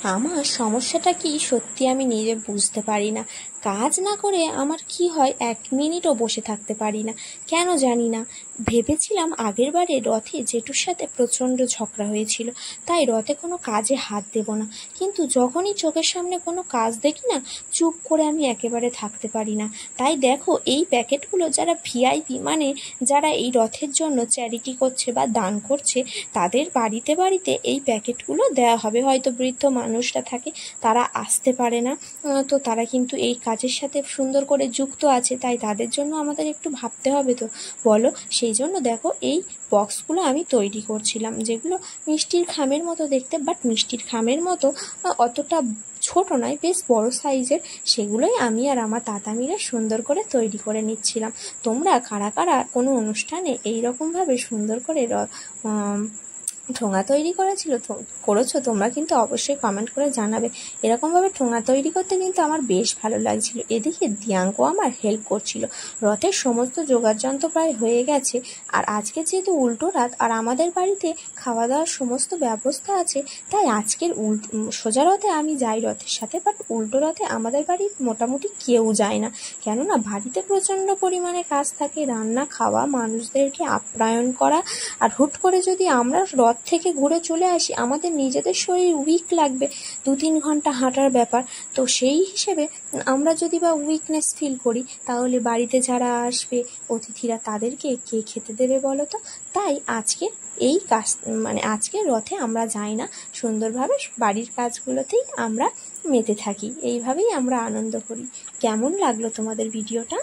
আমার সমস্যাটা কি সত্যি আমি নিজে বুঝতে পারি না। কাজ না করে আমার কি হয়, 1 মিনিটও বসে থাকতে পারি না, কেন জানি না। ভেবেছিলাম আগের বারে রথে জেঠুর সাথে প্রচণ্ড ঝগড়া হয়েছিল, তাই রথে কোনো কাজে হাত দেব না। কিন্তু যখনই চোখের সামনে কোনো কাজ দেখি না, চুপ করে আমি একেবারে থাকতে পারি না। তাই দেখো, এই প্যাকেটগুলো যারা ভিআইপি, মানে যারা এই রথের জন্য চ্যারিটি করছে বা দান করছে, তাদের বাড়িতে বাড়িতে এই প্যাকেটগুলো দেওয়া হবে। হয়তো বৃদ্ধ মানুষরা থাকে, তারা আসতে পারে না, তো তারা কিন্তু এই কাজের সাথে সুন্দর করে যুক্ত আছে, তাই তাদের জন্য আমাদের একটু ভাবতে হবে তো, বলো। সেই জন্য দেখো, এই বক্সগুলো আমি তৈরি করছিলাম, যেগুলো মিষ্টির খামের মতো দেখতে, বাট মিষ্টির খামের মতো অতটা ছোট নয়, বেশ বড় সাইজের। সেগুলোই আমি আর আমার দাদা মিলে সুন্দর করে তৈরি করে নিচ্ছিলাম। তোমরা কারা কারা কোনো অনুষ্ঠানে এইরকমভাবে সুন্দর করে ঠোঙা তৈরি করেছো তোমরা কিন্তু অবশ্যই কমেন্ট করে জানাবে। এরকমভাবে ঠোঙা তৈরি করতে কিন্তু আমার বেশ ভালো লাগছিল। এদিকে দিয়াঙ্কও আমার হেল্প করছিল। রথের সমস্ত যোগাড়যন্ত্র প্রায় হয়ে গেছে, আর আজকে যেহেতু উল্টো রাত আর আমাদের বাড়িতে খাওয়া দাওয়ার সমস্ত ব্যবস্থা আছে, তাই আজকের সোজা রথে আমি যাই রথের সাথে, বাট উল্টো রথে আমাদের বাড়ির মোটামুটি কেউ যায় না, কেননা বাড়িতে প্রচণ্ড পরিমাণে কাজ থাকে, রান্না, খাওয়া, মানুষদেরকে আপ্যায়ন করা। আর হুট করে যদি আমরা রথ থেকে ঘুরে চলে আসি, আমাদের নিজেদের শরীর উইক লাগবে, 2-3 ঘন্টা হাঁটার ব্যাপার। তো সেই হিসেবে আমরা যদি বা উইকনেস ফিল করি, তাহলে বাড়িতে যারা আসবে অতিথিরা, তাদেরকে কে খেতে দেবে বলো তো। তাই আজকের এই কাজ, মানে আজকের রথে আমরা যাই না, সুন্দরভাবে বাড়ির কাজগুলোতেই আমরা মেতে থাকি। এইভাবেই আমরা আনন্দ করি। কেমন লাগলো তোমাদের ভিডিওটা?